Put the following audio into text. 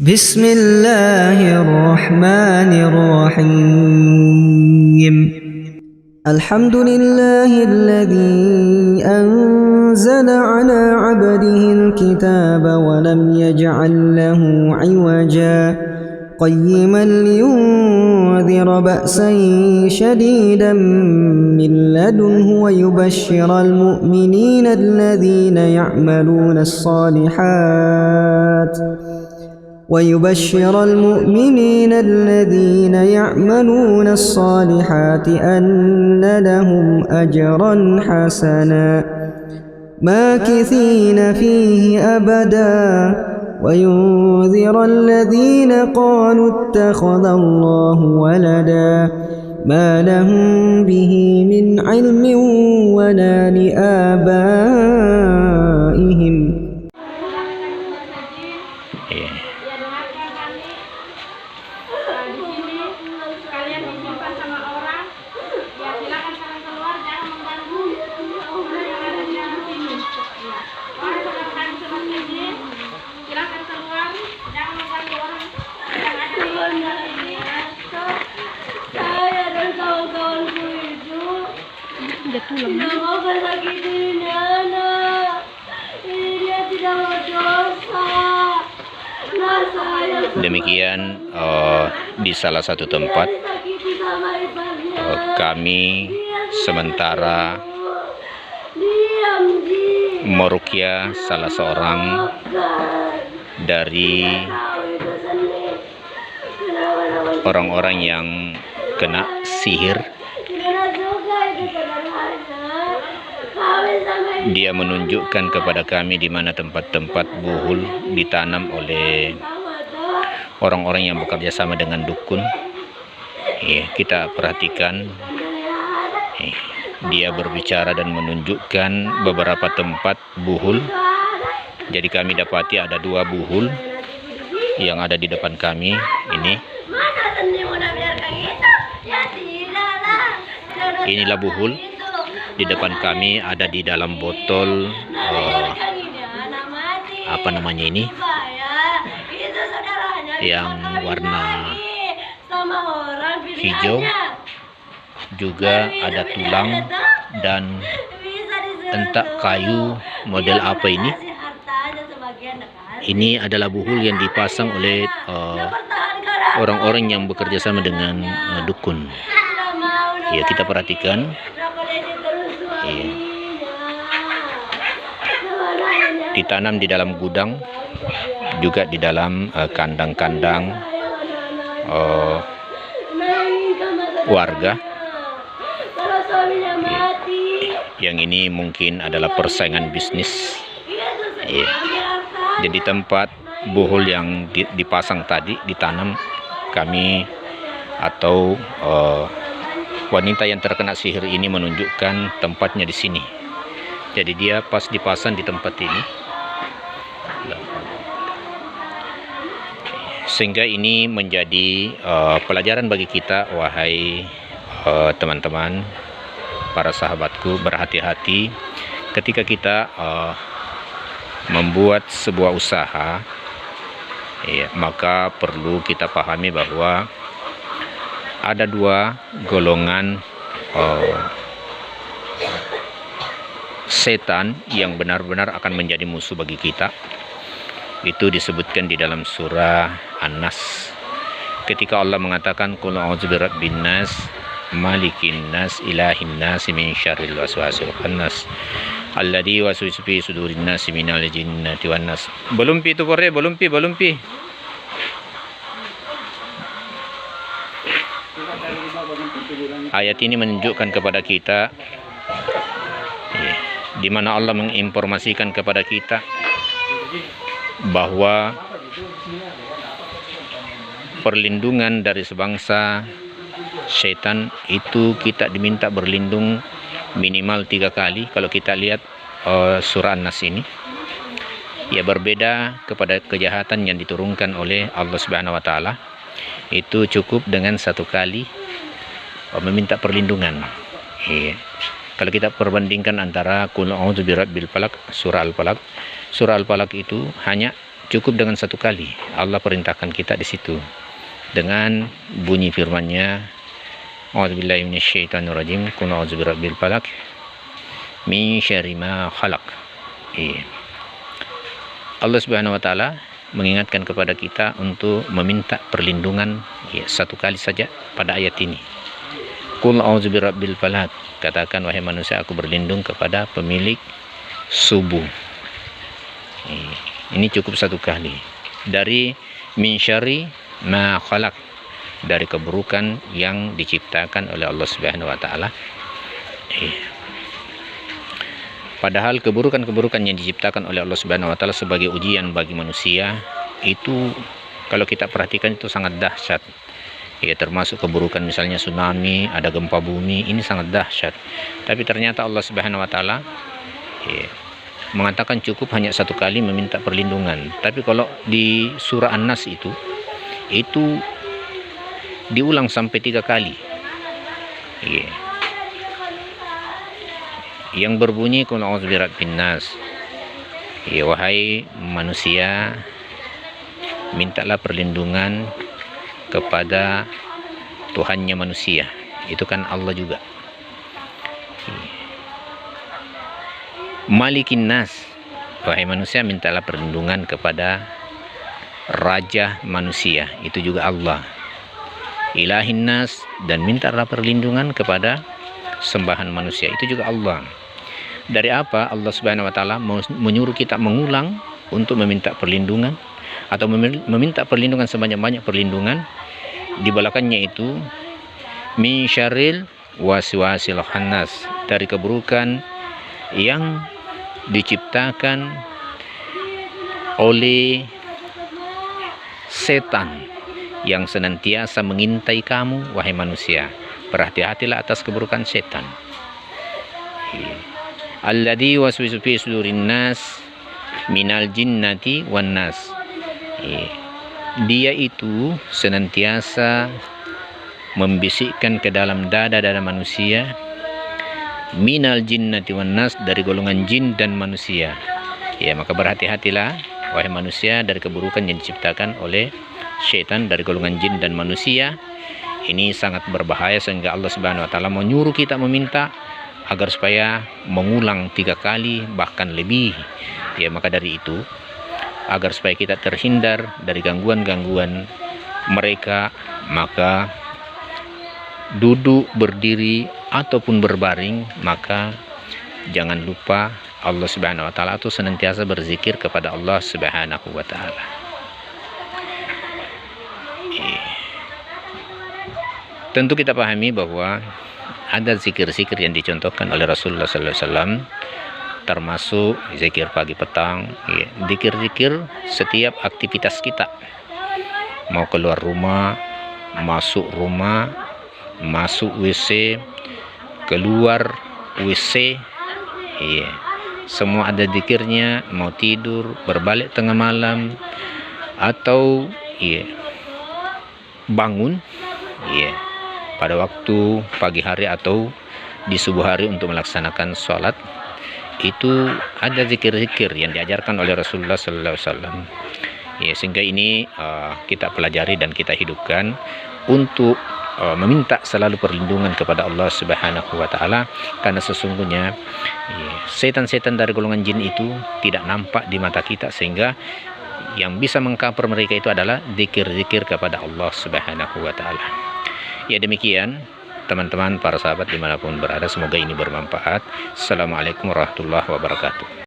بسم الله الرحمن الرحيم الحمد لله الذي أنزل على عبده الكتاب ولم يجعل له عوجا قيما لينذر بأسا شديدا من لدنه ويبشر المؤمنين الذين يعملون الصالحات أن لهم أجرا حسنا ماكثين فيه أبدا وينذر الذين قالوا اتخذ الله ولدا ما لهم به من علم ولا لآبائهم. Demikian di salah satu tempat kami sementara meruqyah salah seorang dari orang-orang yang kena sihir. Dia menunjukkan kepada kami di mana tempat-tempat buhul ditanam oleh orang-orang yang bekerja sama dengan dukun. Kita perhatikan, dia berbicara dan menunjukkan beberapa tempat buhul. Jadi kami dapati ada 2 buhul yang ada di depan kami ini. Inilah buhul di depan kami, ada di dalam botol apa namanya ini, yang warna hijau, juga ada tulang dan entah kayu model apa ini. Ini adalah buhul yang dipasang oleh orang-orang yang bekerja sama dengan dukun. Ya, kita perhatikan. Ditanam di dalam gudang, juga di dalam kandang-kandang warga. Yang ini mungkin adalah persaingan bisnis. Jadi tempat buhul yang dipasang tadi ditanam kami atau wanita yang terkena sihir ini menunjukkan tempatnya di sini. Jadi dia pas dipasang di tempat ini, sehingga ini menjadi pelajaran bagi kita, wahai teman-teman, para sahabatku, berhati-hati ketika kita membuat sebuah usaha. Maka perlu kita pahami bahwa ada 2 golongan setan yang benar-benar akan menjadi musuh bagi kita. Itu disebutkan di dalam surah An-Nas ketika Allah mengatakan qul a'udzu birabbin nas malikin nas ilahin nas min syarril waswasil khannas alladzi waswisu fi sudurin nas minal jinnati wan nas. Belum pi itu pore, belum pi. Ayat ini menunjukkan kepada kita di mana Allah menginformasikan kepada kita bahwa perlindungan dari sebangsa syaitan itu kita diminta berlindung minimal 3 kali. Kalau kita lihat surah An-Nas ini, ya berbeda kepada kejahatan yang diturunkan oleh Allah Subhanahu wa taala. Itu cukup dengan 1 kali meminta perlindungan. Kalau kita perbandingkan antara qul a'udzu birabbil falaq, surah Al-Falaq itu hanya cukup dengan satu kali. Allah perintahkan kita di situ dengan bunyi firman-Nya, A'udzubillahi minasyaitonirrajim, qul a'udzu birabbil falaq min syarri ma khalaq. Allah Subhanahu wa taala mengingatkan kepada kita untuk meminta perlindungan satu kali saja pada ayat ini. Qul a'udzu birabbil falaq, katakan wahai manusia, aku berlindung kepada pemilik subuh. Ini cukup satu kali. Dari min syarri ma khalaq, dari keburukan yang diciptakan oleh Allah Subhanahu wa taala. Padahal keburukan-keburukan yang diciptakan oleh Allah Subhanahu wa taala sebagai ujian bagi manusia itu kalau kita perhatikan itu sangat dahsyat. Termasuk keburukan misalnya tsunami, ada gempa bumi, ini sangat dahsyat. Tapi ternyata Allah Subhanahu wa taala mengatakan cukup hanya satu kali meminta perlindungan. Tapi kalau di surah An-Nas itu diulang sampai 3 kali. Yang berbunyi qul a'udzu birabbin nas. Wahai manusia, mintalah perlindungan kepada Tuhannya manusia. Itu kan Allah juga. Malikin nas. Wahai manusia, mintalah perlindungan kepada Raja manusia. Itu juga Allah. Ilahin nas, dan mintalah perlindungan kepada sembahan manusia. Itu juga Allah. Dari apa Allah Subhanahu wa taala menyuruh kita mengulang untuk meminta perlindungan atau meminta perlindungan sebanyak-banyak perlindungan? Di belakangnya itu min syarril waswasil khannas, dari keburukan yang diciptakan oleh setan yang senantiasa mengintai kamu wahai manusia. Berhati-hatilah atas keburukan setan. Alladzi waswisu fi sudurin nas minal jinnati wan nas. Dia itu senantiasa membisikkan ke dalam dada-dada manusia, minal jinnati wan nas, dari golongan jin dan manusia. Maka berhati-hatilah wahai manusia dari keburukan yang diciptakan oleh syaitan dari golongan jin dan manusia. Ini sangat berbahaya sehingga Allah Subhanahu wa taala menyuruh kita meminta agar supaya mengulang 3 kali bahkan lebih. Maka dari itu, agar supaya kita terhindar dari gangguan-gangguan mereka, maka duduk, berdiri ataupun berbaring, maka jangan lupa Allah Subhanahu wa taala itu senantiasa berzikir kepada Allah Subhanahu wa taala. Tentu kita pahami bahwa ada zikir-zikir yang dicontohkan oleh Rasulullah SAW, termasuk zikir pagi petang, zikir-zikir setiap aktivitas kita, mau keluar rumah, masuk rumah, masuk WC, keluar WC, semua ada zikirnya. Mau tidur, berbalik tengah malam, atau bangun pada waktu pagi hari atau di subuh hari untuk melaksanakan sholat, itu ada zikir-zikir yang diajarkan oleh Rasulullah SAW. Sehingga ini kita pelajari dan kita hidupkan untuk meminta selalu perlindungan kepada Allah Subhanahu wa taala, karena sesungguhnya setan-setan dari golongan jin itu tidak nampak di mata kita, sehingga yang bisa mengcover mereka itu adalah zikir-zikir kepada Allah Subhanahu wa taala. Demikian teman-teman, para sahabat dimanapun berada, semoga ini bermanfaat. Assalamualaikum warahmatullahi wabarakatuh.